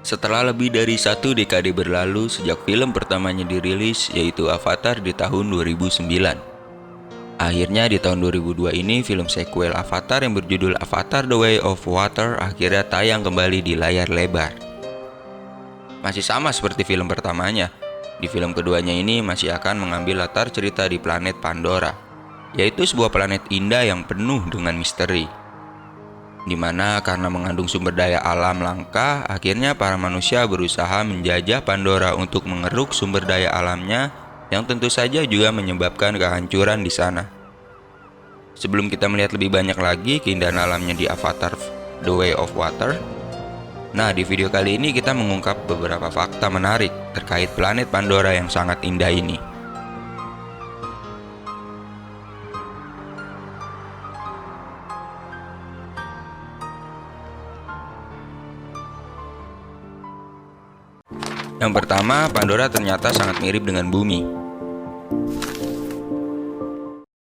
Setelah lebih dari satu dekade berlalu sejak film pertamanya dirilis, yaitu Avatar di tahun 2009. Akhirnya di tahun 2002 ini, film sequel Avatar yang berjudul Avatar The Way of Water akhirnya tayang kembali di layar lebar. Masih sama seperti film pertamanya, di film keduanya ini masih akan mengambil latar cerita di planet Pandora, yaitu sebuah planet indah yang penuh dengan misteri. Di mana karena mengandung sumber daya alam langka, akhirnya para manusia berusaha menjajah Pandora untuk mengeruk sumber daya alamnya yang tentu saja juga menyebabkan kehancuran di sana. Sebelum kita melihat lebih banyak lagi keindahan alamnya di Avatar The Way of Water, nah di video kali ini kita mengungkap beberapa fakta menarik terkait planet Pandora yang sangat indah ini. Yang pertama, Pandora ternyata sangat mirip dengan bumi.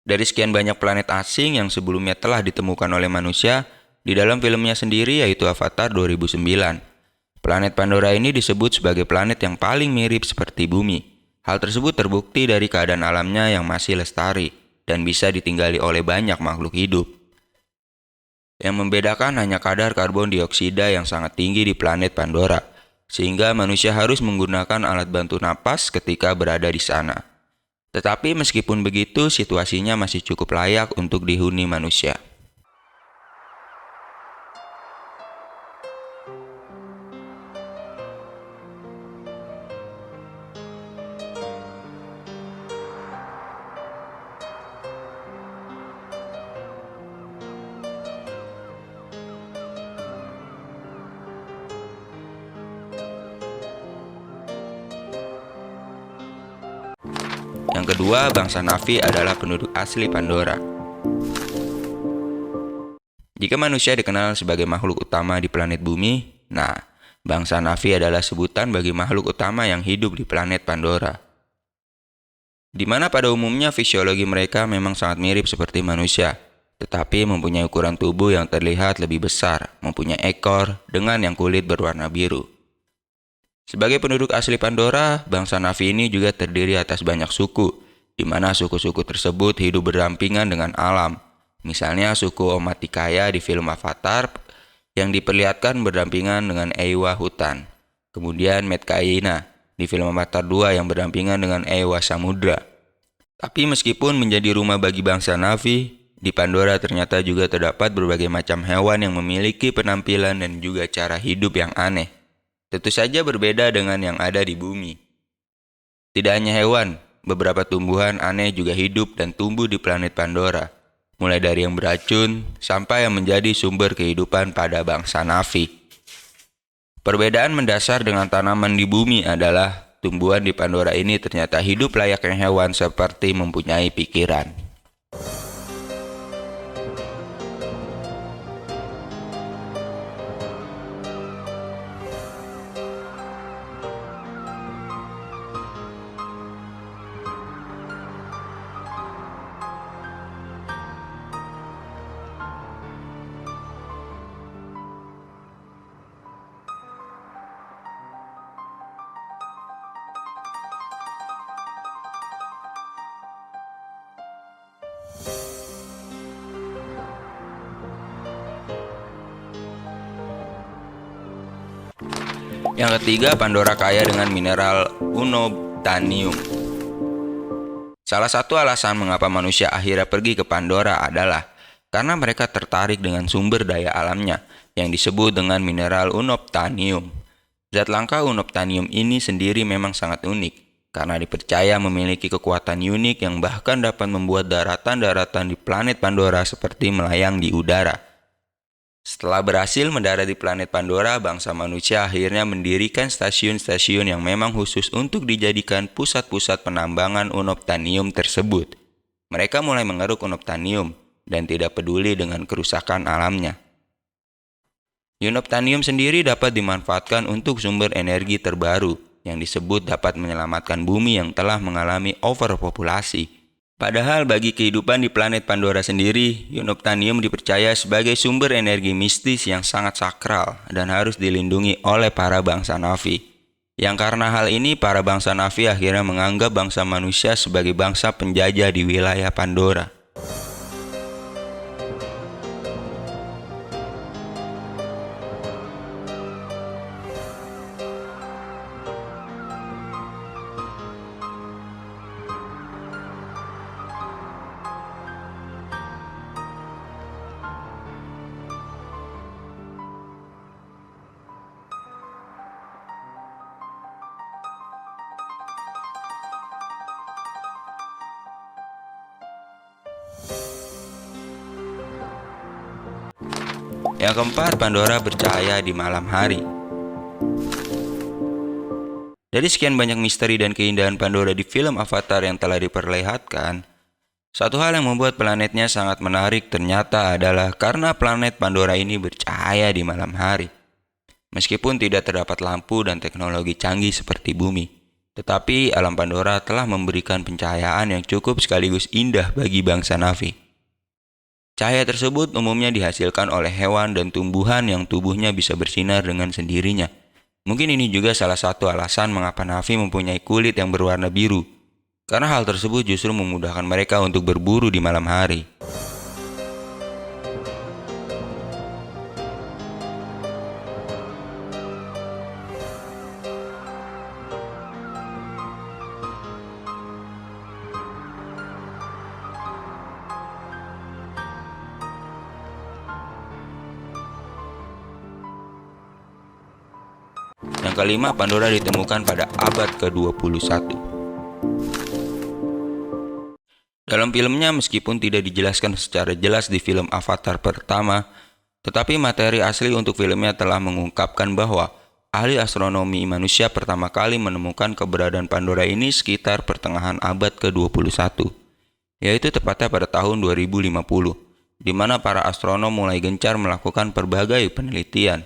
Dari sekian banyak planet asing yang sebelumnya telah ditemukan oleh manusia, di dalam filmnya sendiri yaitu Avatar 2009, planet Pandora ini disebut sebagai planet yang paling mirip seperti bumi. Hal tersebut terbukti dari keadaan alamnya yang masih lestari dan bisa ditinggali oleh banyak makhluk hidup. Yang membedakan hanya kadar karbon dioksida yang sangat tinggi di planet Pandora, sehingga manusia harus menggunakan alat bantu napas ketika berada di sana. Tetapi meskipun begitu, situasinya masih cukup layak untuk dihuni manusia. Yang kedua, bangsa Na'vi adalah penduduk asli Pandora. Jika manusia dikenal sebagai makhluk utama di planet bumi, nah, bangsa Na'vi adalah sebutan bagi makhluk utama yang hidup di planet Pandora. Di mana pada umumnya fisiologi mereka memang sangat mirip seperti manusia, tetapi mempunyai ukuran tubuh yang terlihat lebih besar, mempunyai ekor dengan yang kulit berwarna biru. Sebagai penduduk asli Pandora, bangsa Na'vi ini juga terdiri atas banyak suku, di mana suku-suku tersebut hidup berdampingan dengan alam. Misalnya suku Omaticaya di film Avatar yang diperlihatkan berdampingan dengan Eywa hutan. Kemudian Metkayina di film Avatar 2 yang berdampingan dengan Eywa samudra. Tapi meskipun menjadi rumah bagi bangsa Na'vi, di Pandora ternyata juga terdapat berbagai macam hewan yang memiliki penampilan dan juga cara hidup yang aneh. Tentu saja berbeda dengan yang ada di bumi. Tidak hanya hewan, beberapa tumbuhan aneh juga hidup dan tumbuh di planet Pandora, mulai dari yang beracun sampai yang menjadi sumber kehidupan pada bangsa Na'vi. Perbedaan mendasar dengan tanaman di bumi adalah tumbuhan di Pandora ini ternyata hidup layaknya hewan seperti mempunyai pikiran. Yang ketiga, Pandora kaya dengan mineral unobtainium. Salah satu alasan mengapa manusia akhirnya pergi ke Pandora adalah karena mereka tertarik dengan sumber daya alamnya yang disebut dengan mineral unobtainium. Zat langka unobtainium ini sendiri memang sangat unik karena dipercaya memiliki kekuatan unik yang bahkan dapat membuat daratan-daratan di planet Pandora seperti melayang di udara. Setelah berhasil mendarat di planet Pandora, bangsa manusia akhirnya mendirikan stasiun-stasiun yang memang khusus untuk dijadikan pusat-pusat penambangan unobtainium tersebut. Mereka mulai mengeruk unobtainium dan tidak peduli dengan kerusakan alamnya. Unobtainium sendiri dapat dimanfaatkan untuk sumber energi terbaru yang disebut dapat menyelamatkan bumi yang telah mengalami overpopulasi. Padahal bagi kehidupan di planet Pandora sendiri, unobtainium dipercaya sebagai sumber energi mistis yang sangat sakral dan harus dilindungi oleh para bangsa Na'vi. Yang karena hal ini, para bangsa Na'vi akhirnya menganggap bangsa manusia sebagai bangsa penjajah di wilayah Pandora. Yang keempat, Pandora bercahaya di malam hari. Dari sekian banyak misteri dan keindahan Pandora di film Avatar yang telah diperlihatkan, satu hal yang membuat planetnya sangat menarik ternyata adalah karena planet Pandora ini bercahaya di malam hari. Meskipun tidak terdapat lampu dan teknologi canggih seperti bumi, tetapi alam Pandora telah memberikan pencahayaan yang cukup sekaligus indah bagi bangsa Na'vi. Cahaya tersebut umumnya dihasilkan oleh hewan dan tumbuhan yang tubuhnya bisa bersinar dengan sendirinya. Mungkin ini juga salah satu alasan mengapa Na'vi mempunyai kulit yang berwarna biru, karena hal tersebut justru memudahkan mereka untuk berburu di malam hari. Yang kelima, Pandora ditemukan pada abad ke-21. Dalam filmnya, meskipun tidak dijelaskan secara jelas di film Avatar pertama, tetapi materi asli untuk filmnya telah mengungkapkan bahwa ahli astronomi manusia pertama kali menemukan keberadaan Pandora ini sekitar pertengahan abad ke-21, yaitu tepatnya pada tahun 2050, di mana para astronom mulai gencar melakukan berbagai penelitian.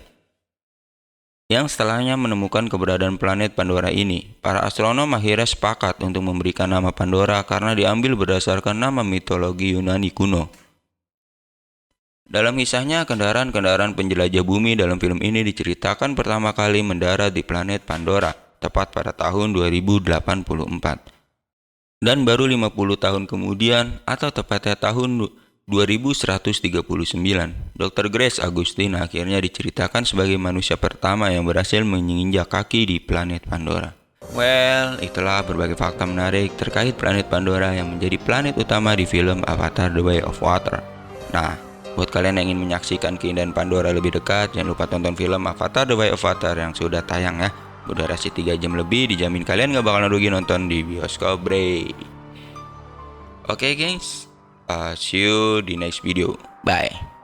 Yang setelahnya menemukan keberadaan planet Pandora ini, para astronom akhirnya sepakat untuk memberikan nama Pandora karena diambil berdasarkan nama mitologi Yunani kuno. Dalam kisahnya, kendaraan-kendaraan penjelajah bumi dalam film ini diceritakan pertama kali mendarat di planet Pandora, tepat pada tahun 2084. Dan baru 50 tahun kemudian, atau tepatnya tahun 2139, Dr. Grace Agustin akhirnya diceritakan sebagai manusia pertama yang berhasil menginjak kaki di planet Pandora. Well, itulah berbagai fakta menarik terkait planet Pandora yang menjadi planet utama di film Avatar The Way of Water. Nah, buat kalian yang ingin menyaksikan keindahan Pandora lebih dekat, jangan lupa tonton film Avatar The Way of Water yang sudah tayang ya. Berdurasi 3 jam lebih, dijamin kalian gak bakalan rugi nonton di bioskop, bre. Oke, guys. See you di next video. Bye.